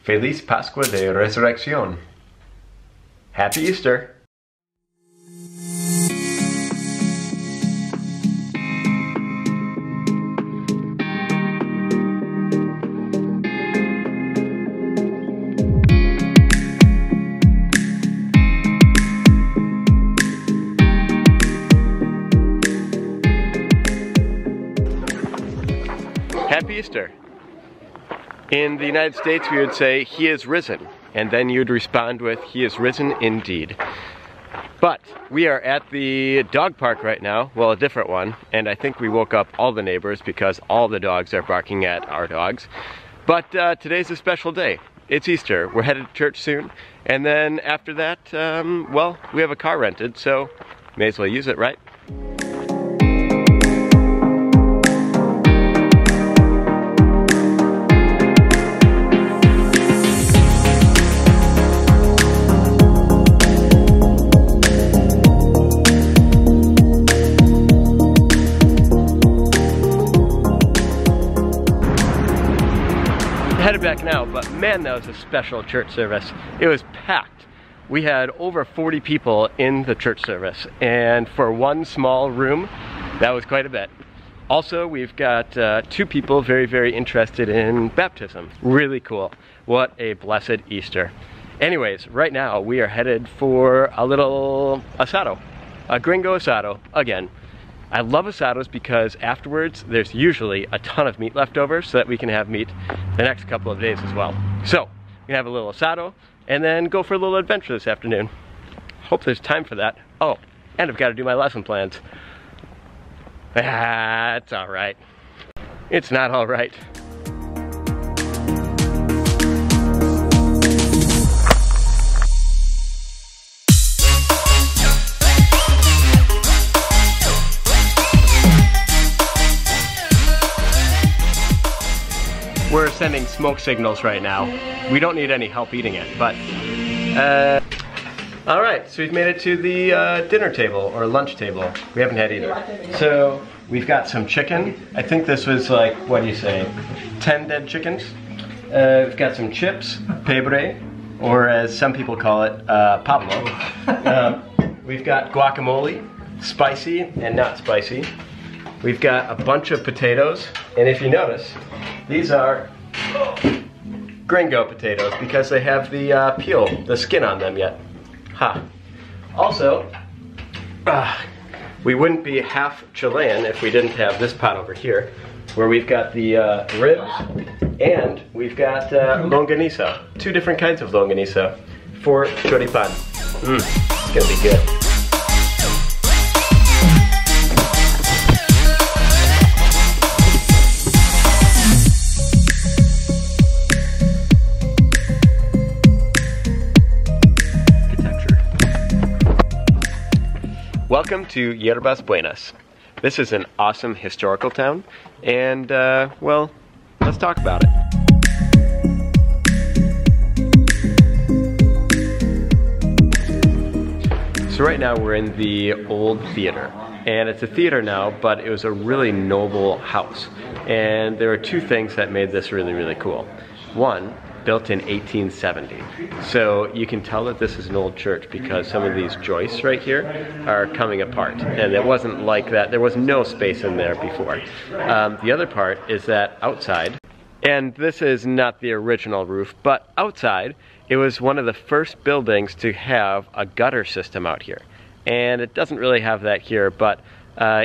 Feliz Pascua de Resurrección. Happy Easter! Happy Easter! In the United States we would say, "He is risen," and then you'd respond with, "He is risen indeed." But we are at the dog park right now, well, a different one, and I think we woke up all the neighbors because all the dogs are barking at our dogs. But today's a special day. It's Easter. We're headed to church soon, and then after that, well, we have a car rented, so may as well use it, right? Headed back now, but man, that was a special church service. It was packed. We had over 40 people in the church service, and for one small room, that was quite a bit. Also, we've got 2 people very interested in baptism. Really cool. What a blessed Easter. Anyways, right now we are headed for a little asado, a gringo asado again. I love asados because afterwards there's usually a ton of meat left over so that we can have meat the next couple of days as well. So, we're gonna have a little asado and then go for a little adventure this afternoon. Hope there's time for that. Oh, and I've got to do my lesson plans. That's alright. It's not alright. We're sending smoke signals right now. We don't need any help eating it, but alright, so we've made it to the dinner table, or lunch table. We haven't had either. So we've got some chicken. I think this was like, what do you say, 10 dead chickens. We've got some chips, pebre, or as some people call it, Pablo. We've got guacamole, spicy and not spicy. We've got a bunch of potatoes, and if you notice, these are gringo potatoes because they have the peel, the skin on them yet. Ha. Also, we wouldn't be half Chilean if we didn't have this pot over here, where we've got the ribs, and we've got longaniza. 2 different kinds of longaniza for choripan. It's gonna be good. Welcome to Yerbas, Buenas. This is an awesome historical town, and well, let's talk about it. So right now we're in the old theater, and it's a theater now, but it was a really noble house. And there are 2 things that made this really cool. One, built in 1870. So you can tell that this is an old church because some of these joists right here are coming apart. And it wasn't like that. There was no space in there before. The other part is that outside, and this is not the original roof, but outside, it was one of the first buildings to have a gutter system out here. And it doesn't really have that here, but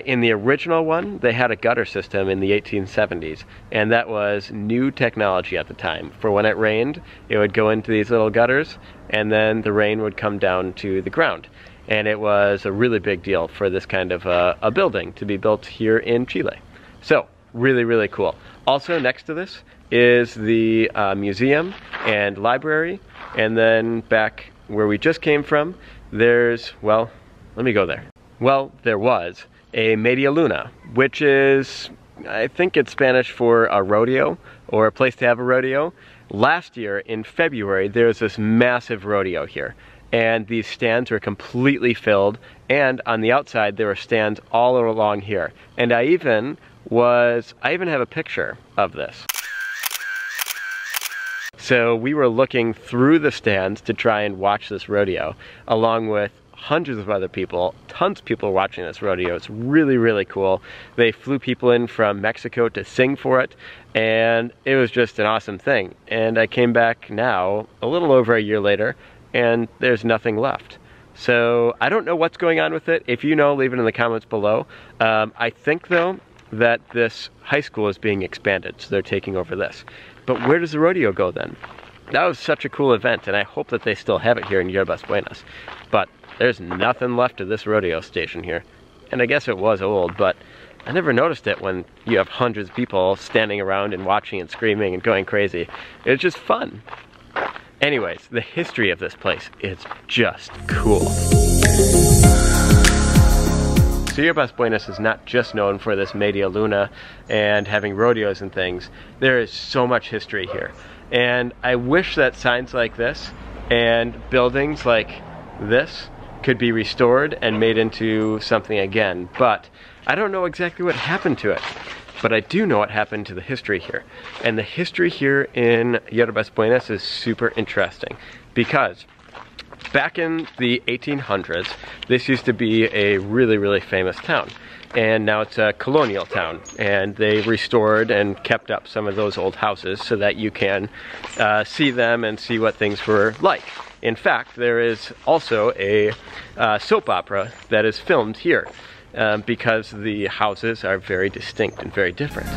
in the original one, they had a gutter system in the 1870s, and that was new technology at the time. For when it rained, it would go into these little gutters, and then the rain would come down to the ground. And it was a really big deal for this kind of a building to be built here in Chile. So, really cool. Also next to this is the museum and library, and then back where we just came from, there's, well, let me go there. Well, there was a media luna, which is, I think it's Spanish for a rodeo, or a place to have a rodeo. Last year in February there was this massive rodeo here, and these stands were completely filled, and on the outside there were stands all along here. And I even have a picture of this. So we were looking through the stands to try and watch this rodeo, along with hundreds of other people, tons of people watching this rodeo. It's really, really cool. They flew people in from Mexico to sing for it, and it was just an awesome thing. And I came back now, a little over a year later, and there's nothing left. So I don't know what's going on with it. If you know, leave it in the comments below. I think though that this high school is being expanded, so they're taking over this. But where does the rodeo go then? That was such a cool event, and I hope that they still have it here in Yerbas, Buenas. But there's nothing left of this rodeo station here. And I guess it was old, but I never noticed it when you have hundreds of people standing around and watching and screaming and going crazy. It was just fun. Anyways, the history of this place is just cool. So Yerbas Buenas is not just known for this Media Luna and having rodeos and things. There is so much history here. And I wish that signs like this and buildings like this could be restored and made into something again. But I don't know exactly what happened to it. But I do know what happened to the history here. And the history here in Yerbas Buenas is super interesting because back in the 1800s, this used to be a really, really famous town. And now it's a colonial town. And they restored and kept up some of those old houses so that you can see them and see what things were like. In fact, there is also a soap opera that is filmed here. Because the houses are very distinct and very different.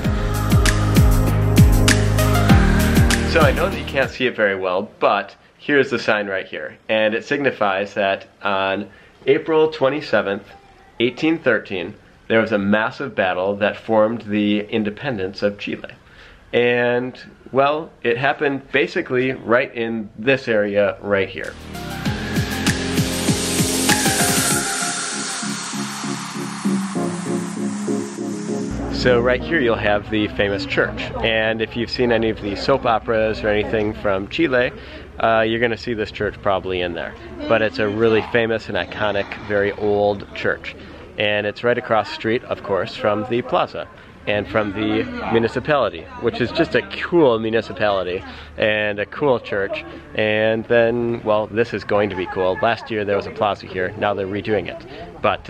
So I know that you can't see it very well, but here's the sign right here. And it signifies that on April 27th, 1813, there was a massive battle that formed the independence of Chile. And, well, it happened basically right in this area right here. So right here you'll have the famous church, and if you've seen any of the soap operas or anything from Chile, you're going to see this church probably in there. But it's a really famous and iconic, very old church. And it's right across the street, of course, from the plaza and from the municipality, which is just a cool municipality and a cool church. And then, well, this is going to be cool. Last year there was a plaza here, now they're redoing it. But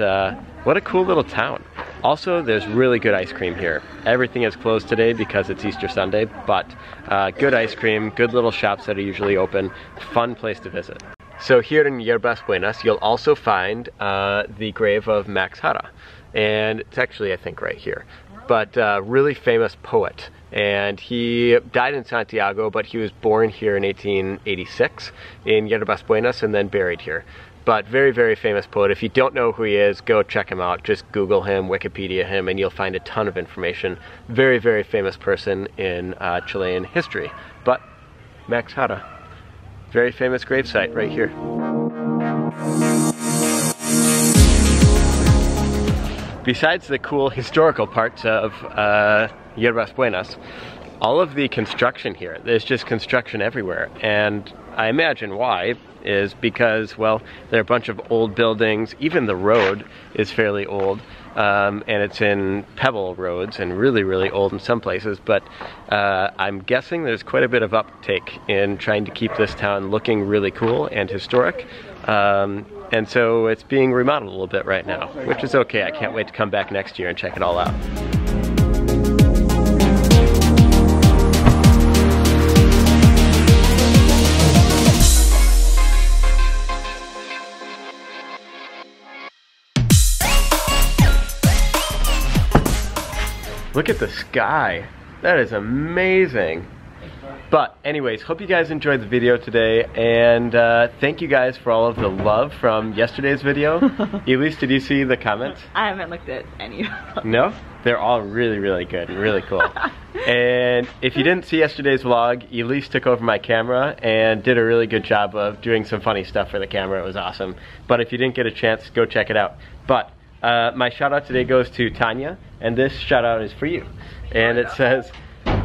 what a cool little town. Also, there's really good ice cream here. Everything is closed today because it's Easter Sunday, but good ice cream, good little shops that are usually open, fun place to visit. So here in Yerbas Buenas, you'll also find the grave of Max Hara. And it's actually, I think, right here. But really famous poet. And he died in Santiago, but he was born here in 1886 in Yerbas Buenas and then buried here. But very, very famous poet. If you don't know who he is, go check him out. Just Google him, Wikipedia him, and you'll find a ton of information. Very, very famous person in Chilean history. But Max Hara, very famous gravesite right here. Besides the cool historical parts of Yerbas Buenas, all of the construction here, there's just construction everywhere. And I imagine why is because, well, there are a bunch of old buildings. Even the road is fairly old, and it's in pebble roads and really, really old in some places. But I'm guessing there's quite a bit of uptake in trying to keep this town looking really cool and historic. And so it's being remodeled a little bit right now, which is okay. I can't wait to come back next year and check it all out. Look at the sky. That is amazing. But anyways, hope you guys enjoyed the video today, and thank you guys for all of the love from yesterday's video. Elise, did you see the comments? I haven't looked at any of them. No? They're all really, really good and really cool. And if you didn't see yesterday's vlog, Elise took over my camera and did a really good job of doing some funny stuff for the camera. It was awesome. But if you didn't get a chance, go check it out. But my shout out today goes to Tanya, and this shout out is for you. And it says,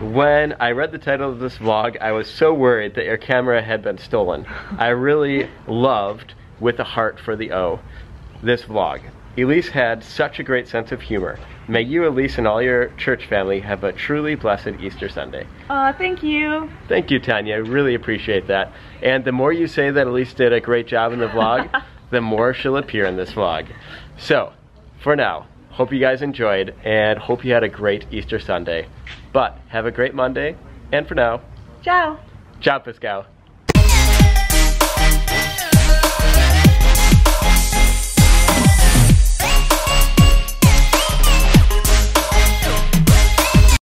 when I read the title of this vlog, I was so worried that your camera had been stolen. I really loved, with a heart for the O, this vlog. Elise had such a great sense of humor. May you, Elise, and all your church family have a truly blessed Easter Sunday. Thank you. Thank you, Tanya. I really appreciate that. And the more you say that Elise did a great job in the vlog, the more she'll appear in this vlog. So, for now, hope you guys enjoyed and hope you had a great Easter Sunday. But have a great Monday, and for now, Ciao. ciao, Pascal.